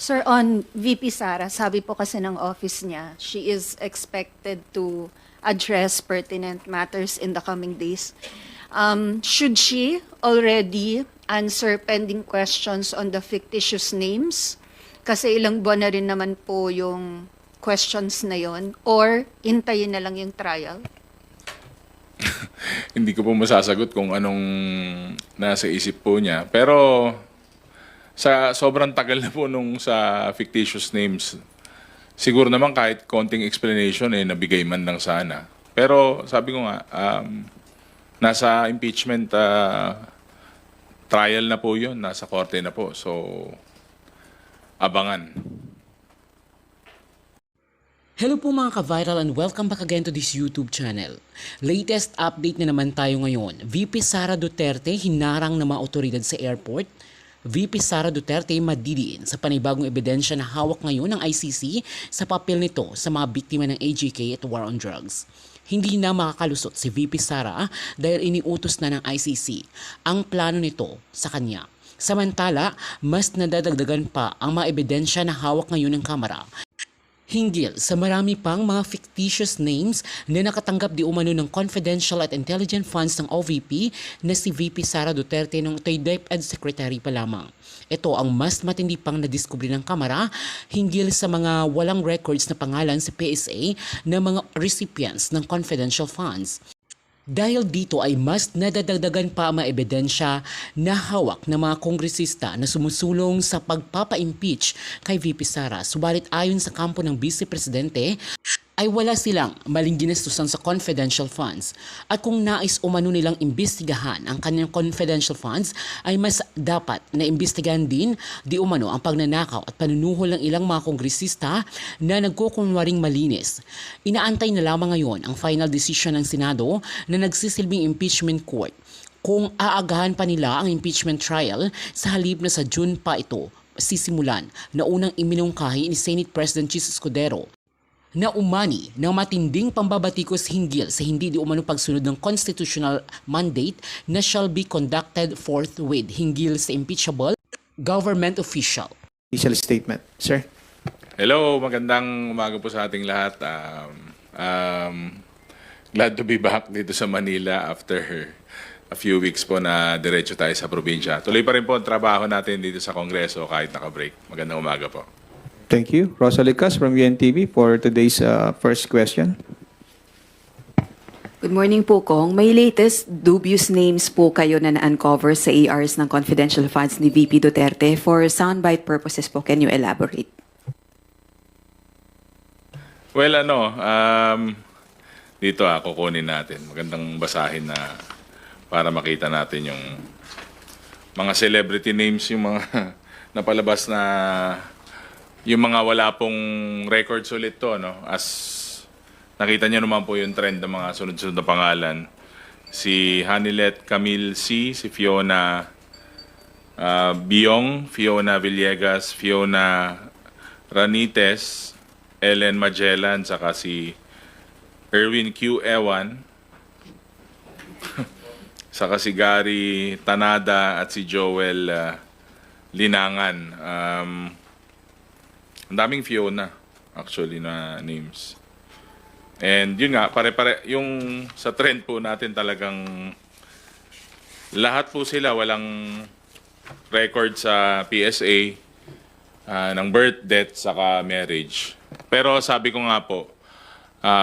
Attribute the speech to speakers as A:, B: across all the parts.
A: Sir, on VP Sara, sabi po kasi ng office niya, she is expected to address pertinent matters in the coming days. Should she already answer pending questions on the fictitious names? Kasi ilang buwan na rin naman po yung questions na yon, or intayin na lang yung trial?
B: Hindi ko po masasagot kung anong nasa isip po niya. Pero sa sobrang tagal na po nung sa fictitious names, siguro naman kahit konting explanation nabigay man lang sana. Pero sabi ko nga, nasa impeachment trial na po yun, nasa korte na po. So, abangan.
C: Hello po mga ka-viral and welcome back again to this YouTube channel. Latest update na naman tayo ngayon. VP Sara Duterte hinarang ng mga otoridad sa airport. VP Sara Duterte madidiin sa panibagong ebidensya na hawak ngayon ng ICC sa papel nito sa mga biktima ng AGK at war on drugs. Hindi na makakalusot si VP Sara dahil iniutos na ng ICC ang plano nito sa kanya. Samantala, mas nadadagdagan pa ang mga ebidensya na hawak ngayon ng Kamara hinggil sa marami pang mga fictitious names na nakatanggap di umano ng confidential at intelligent funds ng OVP na si VP Sara Duterte nung ito'y DepEd Secretary pa lamang. Ito ang mas matindi pang nadiskubre ng Kamara hinggil sa mga walang records na pangalan sa PSA na mga recipients ng confidential funds. Dahil dito ay mas nadadagdagan pa ang mga ebidensya na hawak ng mga kongresista na sumusulong sa pagpapa-impeach kay VP Sara. Subalit ayon sa kampo ng Vice Presidente, ay wala silang maling ginastusan sa confidential funds. At kung nais umano nilang imbestigahan ang kanyang confidential funds, ay mas dapat na imbestigahan din di umano ang pagnanakaw at panunuhol ng ilang mga kongresista na nagkukunwaring malinis. Inaantay na lamang ngayon ang final decision ng Senado na nagsisilbing impeachment court kung aagahan pa nila ang impeachment trial sa halip na sa June pa ito sisimulan na unang iminungkahi ni Senate President Jesus Escudero na umani ng matinding pambabatikos hinggil sa hindi di umano pagsunod ng constitutional mandate na shall be conducted forthwith hinggil sa impeachable government official.
D: Official statement. Sir?
B: Hello, magandang umaga po sa ating lahat. Glad to be back dito sa Manila after a few weeks po na diretso tayo sa probinsya. Tuloy pa rin po ang trabaho natin dito sa Kongreso kahit naka-break. Magandang umaga po.
D: Thank you. Rosalie Cas from UNTV for today's first question.
E: Good morning po, Kong. May latest dubious names po kayo na na-uncover sa ARs ng confidential funds ni VP Duterte. For soundbite purposes po, can you elaborate?
B: Well, dito kukunin natin. Magandang basahin na para makita natin yung mga celebrity names, yung mga napalabas na yung mga wala pong records ulit to, no? As nakita niyo naman po yung trend ng mga sunod-sunod na pangalan. Si Hanilet Camille C, si Fiona Biong, Fiona Villegas, Fiona Ranites, Ellen Magellan, saka si Erwin Q. Ewan, saka si Gary Tanada at si Joel Linangan. Ang daming Fiona actually na names. And yun nga, pare-pare yung sa trend po natin talagang lahat po sila walang record sa PSA ng birth, death, saka marriage. Pero sabi ko nga po,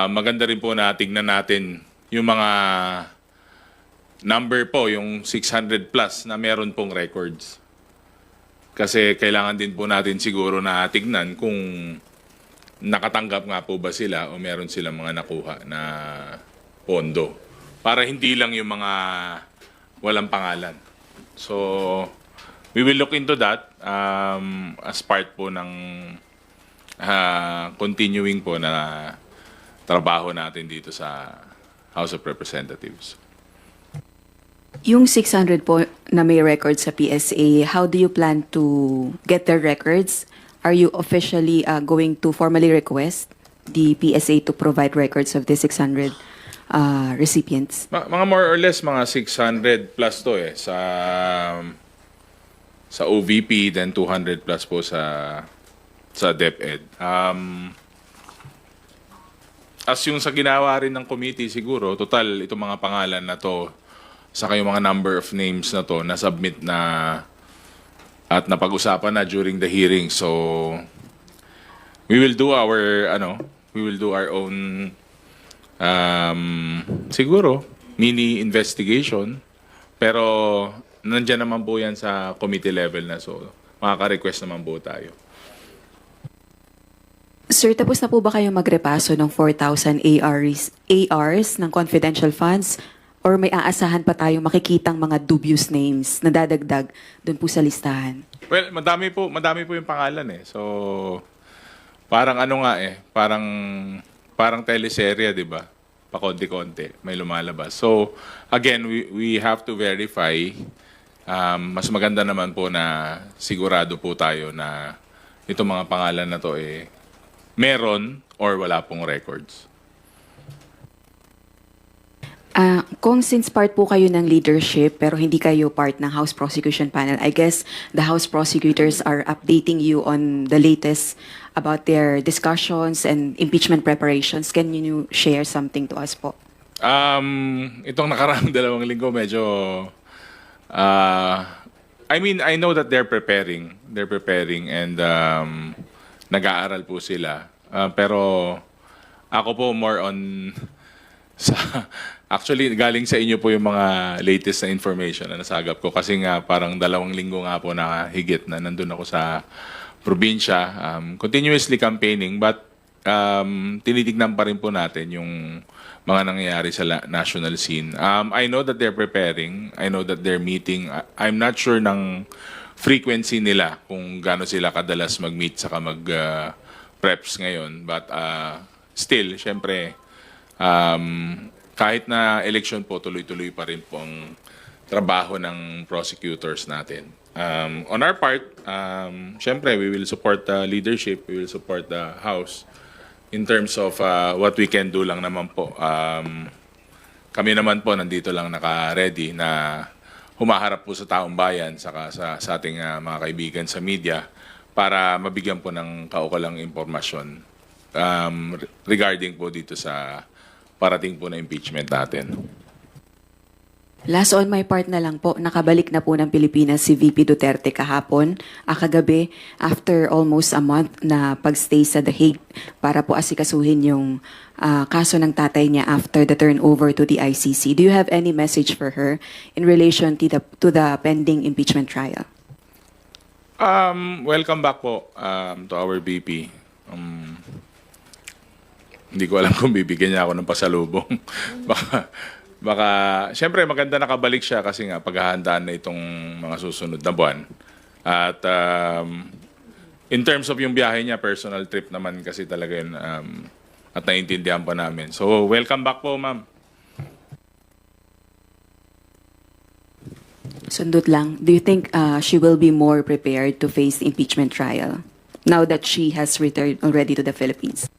B: maganda rin po na tignan natin yung mga number po, yung 600 plus na meron pong records. Kasi kailangan din po natin siguro na tignan kung nakatanggap nga po ba sila o meron silang mga nakuha na pondo. Para hindi lang yung mga walang pangalan. So, we will look into that as part po ng continuing po na trabaho natin dito sa House of Representatives.
E: Yung 600 po na may records sa PSA, how do you plan to get their records? Are you officially going to formally request the PSA to provide records of the 600 recipients?
B: Mga more or less mga 600 plus to sa OVP, then 200 plus po sa sa DepEd. As yung sa ginawa rin ng committee siguro, total itong mga pangalan na to, saka yung mga number of names na to, na-submit na at napag-usapan na during the hearing. So, we will do our own siguro mini investigation, pero nandiyan naman po yan sa committee level na, so makaka-request naman po tayo.
E: Sir, tapos na po ba kayo magrepaso ng 4,000 ARs ng confidential funds? Or may aasahan pa tayong makikitang mga dubious names na dadagdag doon po sa listahan?
B: Well, madami po yung pangalan eh. So, parang ano nga eh, parang teleserye, 'di ba? Pakonti-konti may lumalabas. So, again, we have to verify. Mas maganda naman po na sigurado po tayo na itong mga pangalan na to eh meron or wala pong records.
E: Kung since part po kayo ng leadership pero hindi kayo part ng House Prosecution Panel, I guess the House prosecutors are updating you on the latest about their discussions and impeachment preparations. Can you share something to us po?
B: Itong nakaraang 2 linggo medyo I mean, I know that they're preparing and nag-aaral po sila. Pero ako po more on actually, galing sa inyo po yung mga latest na information na nasagap ko. Kasi nga, parang 2 linggo nga po na higit na nandun ako sa probinsya. Continuously campaigning, but tinitignan pa rin po natin yung mga nangyayari sa national scene. I know that they're preparing. I know that they're meeting. I'm not sure ng frequency nila kung gaano sila kadalas mag-meet saka mag-preps ngayon. But still, syempre, kahit na election po, tuloy-tuloy pa rin po ang trabaho ng prosecutors natin. On our part, syempre, we will support the leadership, we will support the House in terms of what we can do lang naman po. Kami naman po, nandito lang naka-ready na humaharap po sa taong bayan saka sa ating mga kaibigan sa media para mabigyan po ng kaukulang impormasyon regarding po dito sa parating po na impeachment natin.
E: Last on my part na lang po, nakabalik na po ng Pilipinas si VP Duterte kahapon, kagabi, after almost a month na pagstay sa The Hague para po asikasuhin yung kaso ng tatay niya after the turnover to the ICC. Do you have any message for her in relation to the pending impeachment trial?
B: Welcome back po to our VP. Hindi ko alam kung bibigyan niya ako ng pasalubong. baka, syempre maganda nakabalik siya kasi nga paghahandaan na itong mga susunod na buwan. At in terms of yung biyahe niya, personal trip naman kasi talaga yun at naiintindihan pa namin. So, welcome back po, ma'am.
E: Sundot lang, do you think she will be more prepared to face the impeachment trial now that she has returned already to the Philippines?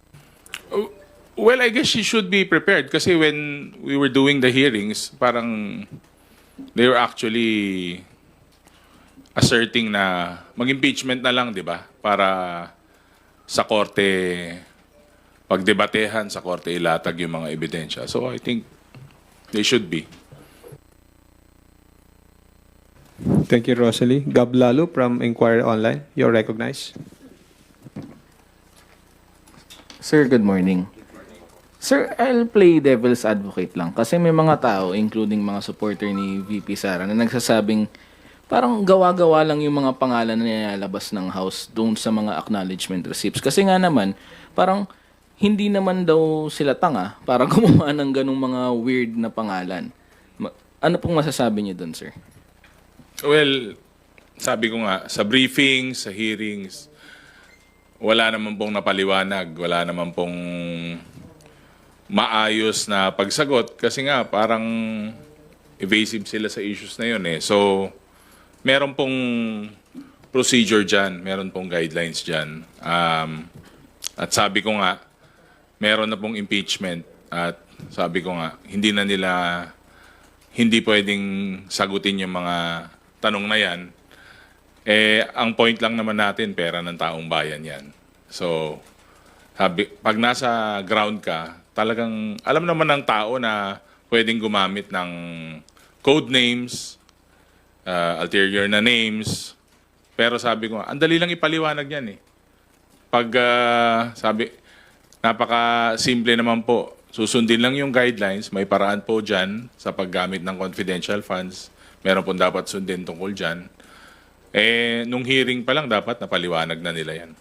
B: Well, I guess she should be prepared kasi when we were doing the hearings, parang they were actually asserting na mag-impeachment na lang, di ba? Para sa korte, pagdebatehan sa korte, ilatag yung mga ebidensya. So I think they should be.
D: Thank you, Rosalie. Gab Lalo from Inquirer Online. You're recognized.
F: Sir, good morning. Sir, I'll play devil's advocate lang kasi may mga tao, including mga supporter ni VP Sara, na nagsasabing parang gawa-gawa lang yung mga pangalan na nilalabas ng House doon sa mga acknowledgement receipts. Kasi nga naman, parang hindi naman daw sila tanga para gumawa ng ganong mga weird na pangalan. Ano pong masasabi niyo doon, sir?
B: Well, sabi ko nga, sa briefings, sa hearings, wala naman pong napaliwanag, wala naman pong maayos na pagsagot kasi nga parang evasive sila sa issues na yun eh. So, meron pong procedure dyan, meron pong guidelines dyan. At sabi ko nga, meron na pong impeachment at sabi ko nga, hindi pwedeng sagutin yung mga tanong na yan. Eh, ang point lang naman natin, pera ng taong bayan yan. So, pag nasa ground ka, talagang alam naman ng tao na pwedeng gumamit ng code names, ulterior na names. Pero sabi ko, ang dali lang ipaliwanag yan eh. Pag napaka-simple naman po. Susundin lang yung guidelines. May paraan po dyan sa paggamit ng confidential funds. Meron po dapat sundin tungkol dyan. Nung hearing pa lang dapat napaliwanag na nila yan.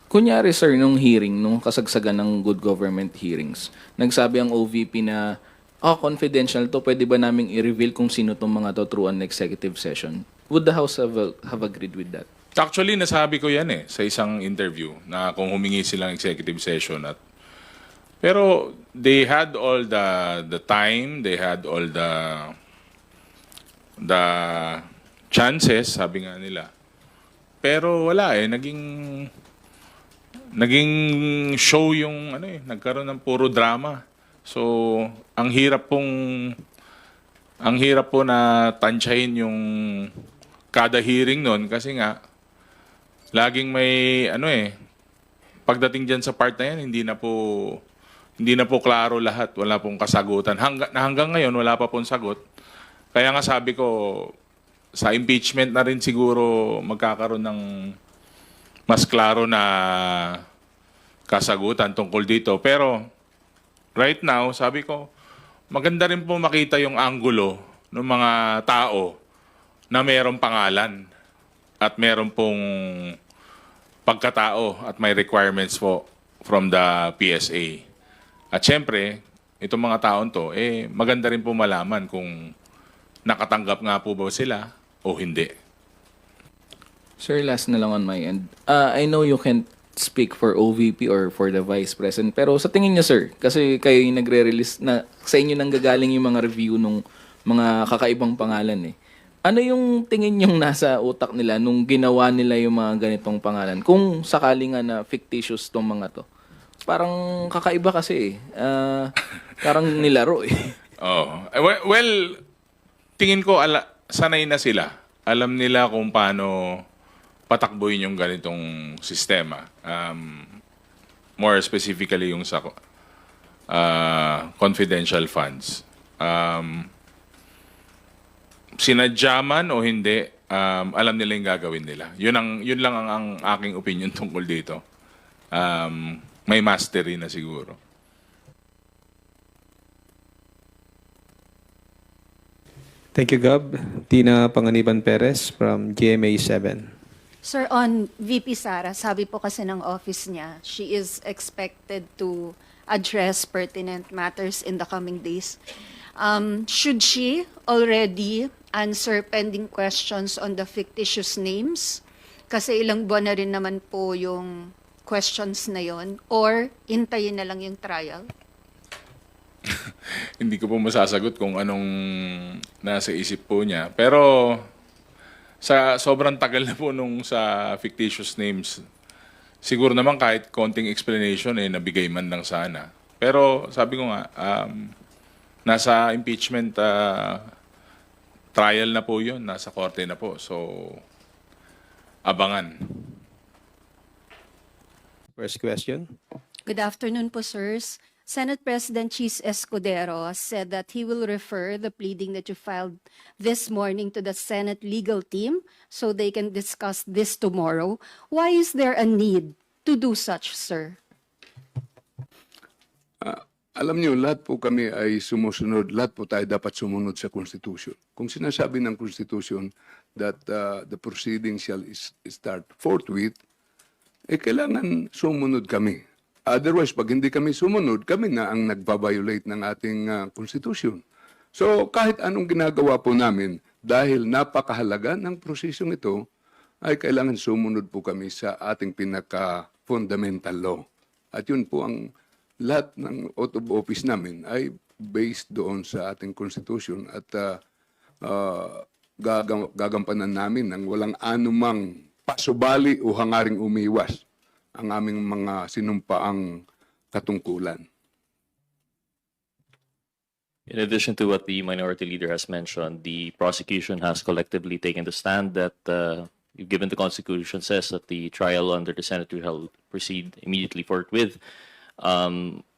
F: Kunyari sir, nung hearing, nung kasagsagan ng good government hearings, nagsabi ang OVP na, confidential to, pwede ba naming i-reveal kung sino tong mga to through an executive session? Would the House have agreed with that?
B: Actually, nasabi ko yan sa isang interview na kung humingi silang executive session pero they had all the time, they had all the chances, sabi nga nila. Pero wala naging show yung nagkaroon ng puro drama. So, ang hirap po na tansyahin yung kada hearing nun kasi nga laging may pagdating diyan sa part na yan hindi na po klaro lahat, wala pong kasagutan. Hanggang ngayon wala pa pong sagot. Kaya nga sabi ko sa impeachment na rin siguro magkakaroon ng mas klaro na kasagutan tungkol dito. Pero right now, sabi ko, maganda rin po makita yung anggulo ng mga tao na mayroong pangalan at mayroong pong pagkatao at may requirements po from the PSA. At syempre, itong mga taon to, maganda rin po malaman kung nakatanggap nga po ba sila o hindi.
F: Sir, last na lang on my end. I know you can't speak for OVP or for the Vice President, pero sa tingin niyo, sir, kasi kayo yung nagre-release na sa inyo nang gagaling yung mga review nung mga kakaibang pangalan Ano yung tingin yung nasa utak nila nung ginawa nila yung mga ganitong pangalan? Kung sakali nga na fictitious tong mga to. Parang kakaiba kasi parang nilaro
B: Oh. Well, tingin ko sanay na sila. Alam nila kung paano patakbuhin yung ganitong sistema. More specifically yung sa confidential funds. Sinadya man o hindi, alam nila yung gagawin nila. Yun lang ang aking opinion tungkol dito. May mastery na siguro.
D: Thank you, Gab. Tina Panganiban Perez from GMA 7.
A: Sir, on VP Sara, sabi po kasi ng office niya, she is expected to address pertinent matters in the coming days. Should she already answer pending questions on the fictitious names? Kasi ilang buwan na rin naman po yung questions na yon, or intayin na lang yung trial?
B: Hindi ko po masasagot kung anong nasa isip po niya. Pero sa sobrang tagal na po nung sa fictitious names, siguro naman kahit konting explanation nabigay man lang sana. Pero sabi ko nga, nasa impeachment trial na po yun, nasa korte na po. So, abangan.
D: First question.
A: Good afternoon po, sirs. Senate President Chis Escudero said that he will refer the pleading that you filed this morning to the Senate legal team so they can discuss this tomorrow. Why is there a need to do such, sir?
G: Alam niyo, lahat po kami ay sumusunod, lahat po tayo dapat sumunod sa Constitution. Kung sinasabi ng Constitution that the proceeding shall start forthwith, kailangan sumunod kami. Otherwise, pag hindi kami sumunod, kami na ang nagbabiolate ng ating Constitution. So, kahit anong ginagawa po namin, dahil napakahalaga ng prosesong ito, ay kailangan sumunod po kami sa ating pinaka-fundamental law. At yun po ang lahat ng oath of office namin ay based doon sa ating Constitution at gagampanan namin ng walang anumang pasubali o hangaring umiwas ang aming mga sinumpaang katungkulan.
H: In addition to what the minority leader has mentioned, the prosecution has collectively taken the stand that given the Constitution says that the trial under the Senate will proceed immediately forthwith,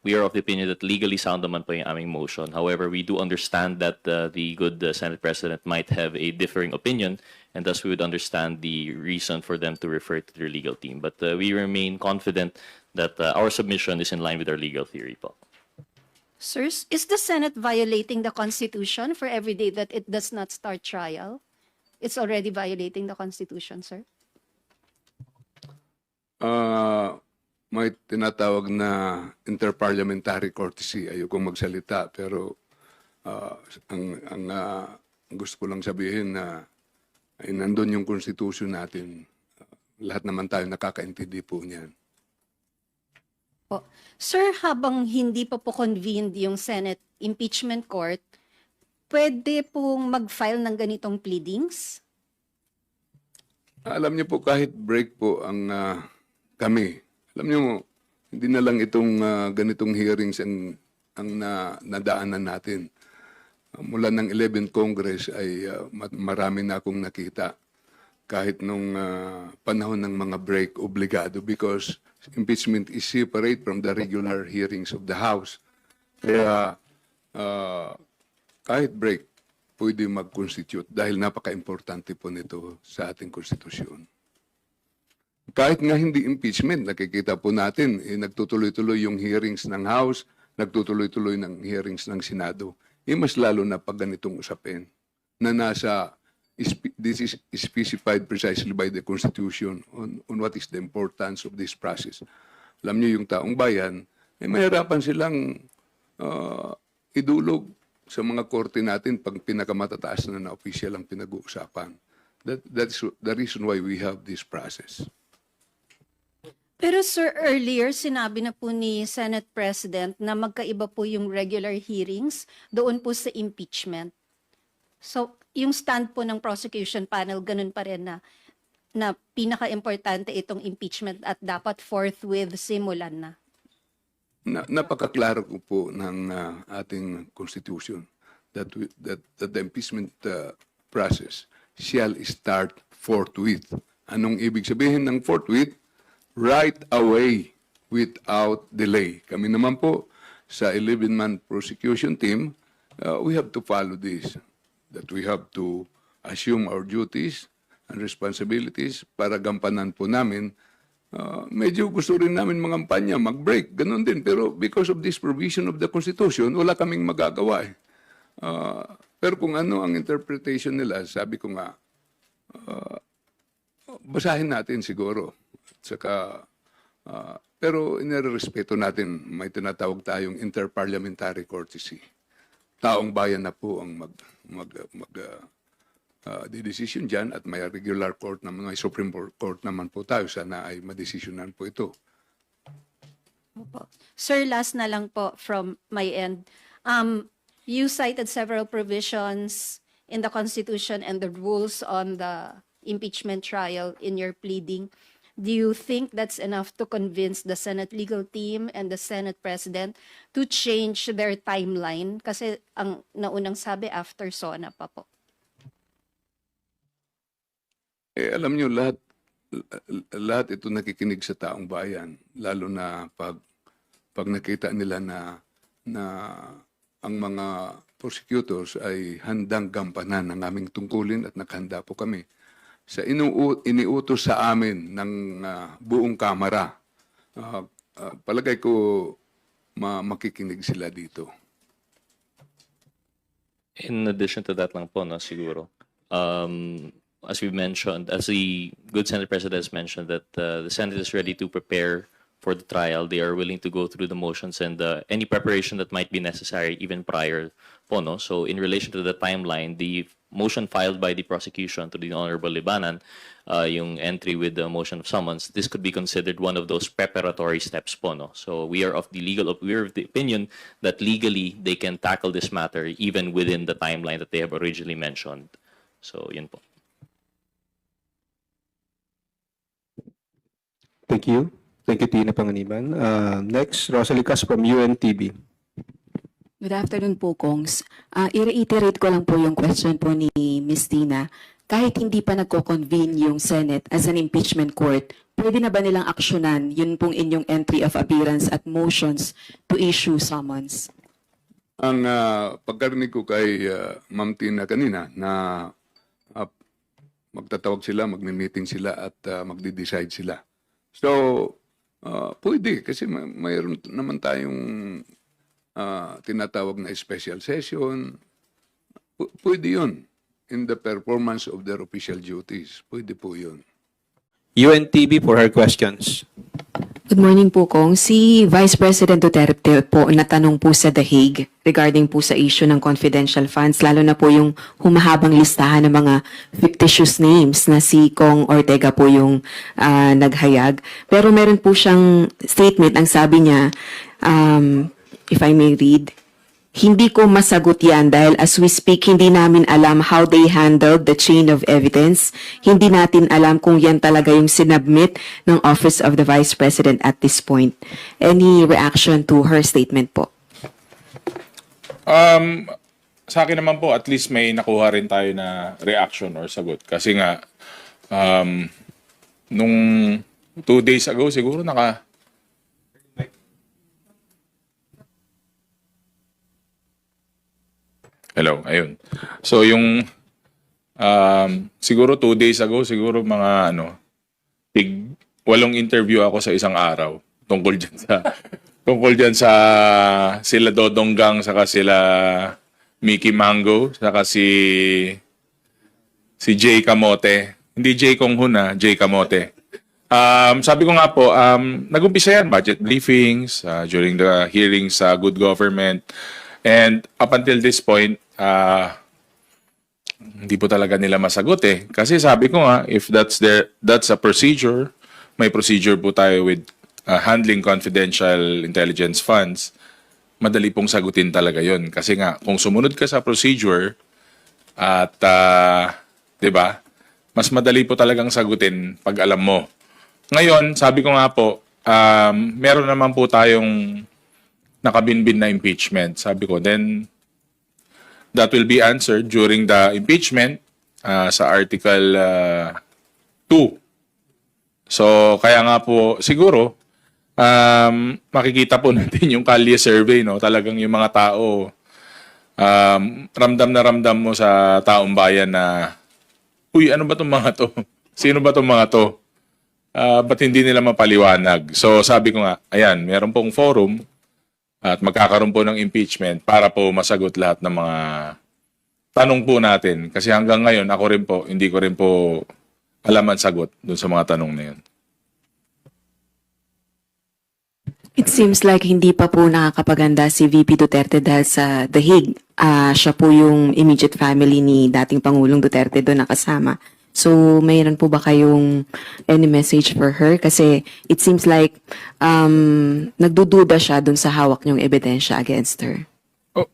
H: we are of the opinion that legally sound naman po yung aming motion. However, we do understand that the good Senate President might have a differing opinion, and thus we would understand the reason for them to refer to their legal team. But we remain confident that our submission is in line with our legal theory po.
A: Sirs, is the Senate violating the Constitution for every day that it does not start trial? It's already violating the Constitution, sir?
G: May tinatawag na interparliamentary courtesy. Ayokong magsalita, pero ang gusto ko lang sabihin na ay nandun yung constitution natin. Lahat naman tayo nakakaintindi po niyan.
A: Po. Sir, habang hindi pa po convened yung Senate Impeachment Court, pwede pong mag-file ng ganitong pleadings?
G: Alam niyo po, kahit break po ang kami, alam niyo, hindi na lang itong ganitong hearings ang nadaanan natin. Mula ng 11th Congress ay marami na akong nakita. Kahit nung panahon ng mga break, obligado, because impeachment is separate from the regular hearings of the House. Kaya kahit break, pwede mag-constitute dahil napaka-importante po nito sa ating konstitusyon. Kahit nga hindi impeachment, nakikita po natin, nagtutuloy-tuloy yung hearings ng House, nagtutuloy-tuloy ng hearings ng Senado. Mas lalo na pag ganitong usapin na this is specified precisely by the Constitution on what is the importance of this process. Alam niyo, yung taong bayan, mahirapan silang idulog sa mga korte natin pag pinakamatataas na official ang pinag-uusapan. That's the reason why we have this process.
A: Pero sir, earlier sinabi na po ni Senate President na magkaiba po yung regular hearings doon po sa impeachment. So, yung stand po ng prosecution panel, ganun pa rin na pinaka-importante itong impeachment at dapat forthwith simulan na.
G: Napakaklaro ko po ng ating Constitution that the impeachment process shall start forthwith. Anong ibig sabihin ng forthwith? Right away, without delay. Kami naman po sa 11-man prosecution team, we have to follow this. That we have to assume our duties and responsibilities para gampanan po namin. Medyo gusto rin namin mangampanya, mag-break, ganun din. Pero because of this provision of the Constitution, wala kaming magagawa eh. Pero kung ano ang interpretation nila, sabi ko nga, basahin natin siguro. At saka, pero inirespeto natin, may tinatawag tayong interparliamentary courtesy. Taong bayan na po ang decision dyan at may regular court naman, may Supreme Court naman po tayo. Sana ay madesisyonan po ito.
A: Opo. Sir, last na lang po from my end. You cited several provisions in the Constitution and the rules on the impeachment trial in your pleading. Do you think that's enough to convince the Senate legal team and the Senate President to change their timeline? Kasi ang naunang sabi after SONA pa po.
G: Alam niyo, lahat ito nakikinig sa taong bayan. Lalo na pag nakita nila na ang mga prosecutors ay handang gampanan ng aming tungkulin at nakahanda po kami sa iniutos sa amin ng buong Kamara. Palagay ko makikinig sila dito.
H: In addition to that lang po, no, siguro, as we mentioned, as the good Senate President has mentioned, that the Senate is ready to prepare for the trial. They are willing to go through the motions and any preparation that might be necessary even prior po, no? So in relation to the timeline, the motion filed by the prosecution to the Honorable Libanan, yung entry with the motion of summons, this could be considered one of those preparatory steps po, no? So we are of the opinion that legally they can tackle this matter even within the timeline that they have originally mentioned. So yun po.
D: Thank you. Thank you, Tina Panganiban. Next, Rosalie Cas from UNTV.
E: Good afternoon po, Kongs. I-reiterate ko lang po yung question po ni Ms. Tina kahit hindi pa nagko-convene yung Senate as an impeachment court, pwede na ba nilang aksyonan yun pong inyong entry of appearance at motions to issue summons?
G: Ang pagkarinig ko kay Ma'am Tina kanina na magtatawag sila, magme-meeting sila at magde-decide sila. So, pwede kasi mayroon naman tayong tinatawag na special session. Pwede yun in the performance of their official duties. Pwede po yun.
D: UNTV for her questions.
E: Good morning po, Kong. Si Vice President Duterte po natanong po sa The Hague regarding po sa issue ng confidential funds, lalo na po yung humahabang listahan ng mga fictitious names na si Kong Ortega po yung naghayag. Pero meron po siyang statement, ang sabi niya, if I may read, hindi ko masagot yan dahil as we speak, hindi namin alam how they handled the chain of evidence. Hindi natin alam kung yan talaga yung sinubmit ng Office of the Vice President at this point. Any reaction to her statement po?
B: Sa akin naman po, at least may nakuha rin tayo na reaction or sagot. Kasi nga, nung 2 days ago, siguro Hello, ayun. So yung siguro 2 days ago, siguro mga 8 interview ako sa isang araw tungkol diyan sa sila Dodong Gang, saka sila Mickey Mango, saka si Jay Camote. Hindi Jay Kong Hun, Jay Camote. Sabi ko nga po, nag-umpisa yan, budget briefings, during the hearings sa Good Government. And up until this point, hindi po talaga nila masagot eh. Kasi sabi ko nga, if that's a procedure, may procedure po tayo with handling confidential intelligence funds, madali pong sagutin talaga yon. Kasi nga, kung sumunod ka sa procedure at, 'di ba? Mas madali po talagang sagutin pag alam mo. Ngayon, sabi ko nga po, meron naman po tayong nakabinbin na impeachment. Sabi ko, then that will be answered during the impeachment sa Article 2. So, kaya nga po, siguro, makikita po natin yung Kalye survey, no? Talagang yung mga tao, ramdam na ramdam mo sa taong bayan na, uy, ano ba itong mga to? Sino ba itong mga to? Ba't hindi nila mapaliwanag? So, sabi ko nga, ayan, meron pong forum at magkakaroon po ng impeachment para po masagot lahat ng mga tanong po natin. Kasi hanggang ngayon, ako rin po, hindi ko rin po alam ang sagot dun sa mga tanong na yun.
E: It seems like hindi pa po nakakapaganda si VP Duterte dahil sa The Hague. Siya po yung immediate family ni dating Pangulong Duterte doon nakasama. So, mayroon po ba kayong any message for her? Kasi it seems like nagdududa siya dun sa hawak niyong ebidensya against her.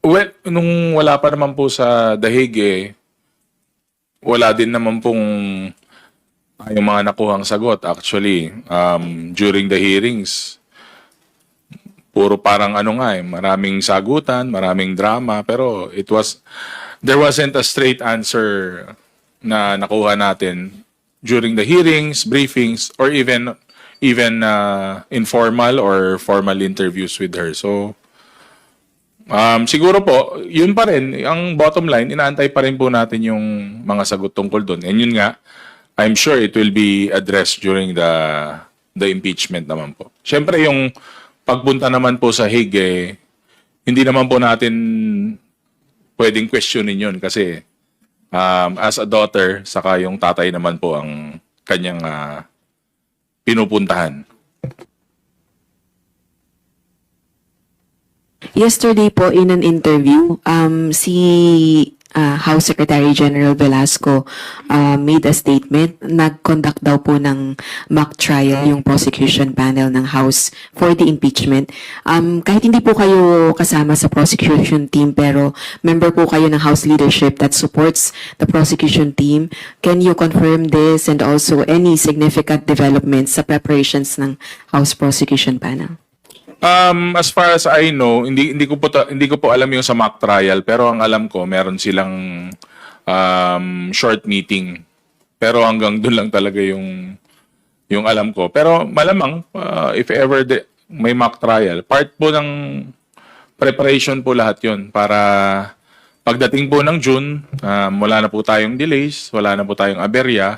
B: Well, nung wala pa naman po sa The Hague, wala din naman pong yung mga nakuhang sagot. Actually, during the hearings, puro parang maraming sagutan, maraming drama, pero there wasn't a straight answer na nakuha natin during the hearings, briefings, or even informal or formal interviews with her. So, siguro po, yun pa rin, ang bottom line, inaantay pa rin po natin yung mga sagot tungkol doon. And yun nga, I'm sure it will be addressed during the impeachment naman po. Siyempre, yung pagpunta naman po sa Hague, hindi naman po natin pwedeng questionin yun kasi as a daughter, saka yung tatay naman po ang kanyang pinupuntahan.
E: Yesterday po in an interview, si House Secretary General Velasco made a statement. Nag-conduct daw po ng mock trial yung prosecution panel ng House for the impeachment. Kahit hindi po kayo kasama sa prosecution team pero member po kayo ng House leadership that supports the prosecution team, can you confirm this and also any significant developments sa preparations ng House prosecution panel?
B: As far as I know, hindi ko po alam yung sa mock trial, pero ang alam ko meron silang short meeting. Pero hanggang doon lang talaga yung alam ko. Pero malamang, if ever may mock trial, part po ng preparation po lahat yun para pagdating po ng June, wala na po tayong delays, wala na po tayong aberya,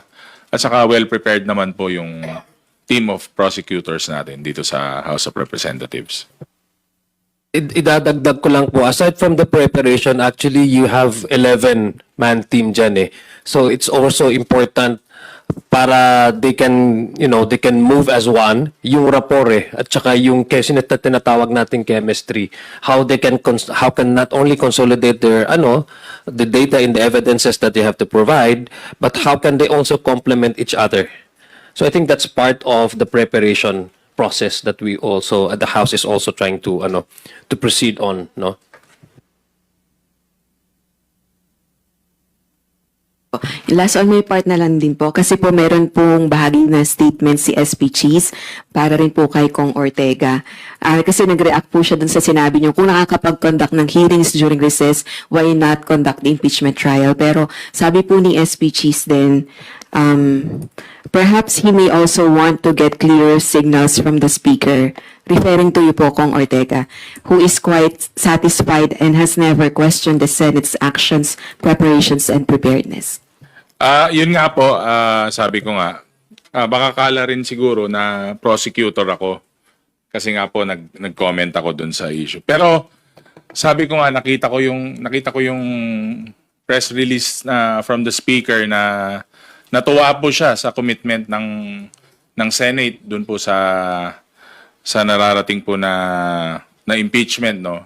B: at saka well-prepared naman po yung team of prosecutors natin dito sa House of Representatives.
I: Idadagdag ko lang po, aside from the preparation, actually you have 11-man team dyan eh. So it's also important para they can, they can move as one, yung rapport eh, at saka yung tinatawag nating chemistry, how can not only consolidate their, the data and the evidences that they have to provide, but how can they also complement each other. So I think that's part of the preparation process that we also, the House is also trying to proceed on, no?
E: Last on my part na lang din po, kasi po meron pong bahagi na statement si SP Cheese para rin po kay Kong Ortega. Kasi nag-react po siya dun sa sinabi niyo, kung nakakapag-conduct ng hearings during recess, why not conduct the impeachment trial? Pero sabi po ni SP Cheese din, perhaps he may also want to get clearer signals from the Speaker, referring to you po, Kong Ortega, who is quite satisfied and has never questioned the Senate's actions, preparations, and preparedness.
B: Yun nga po, sabi ko nga, baka kala rin siguro na prosecutor ako kasi nga po nag-comment ako dun sa issue. Pero sabi ko nga nakita ko yung press release na from the speaker na natuwa po siya sa commitment ng Senate dun po sa nararating po na impeachment, no.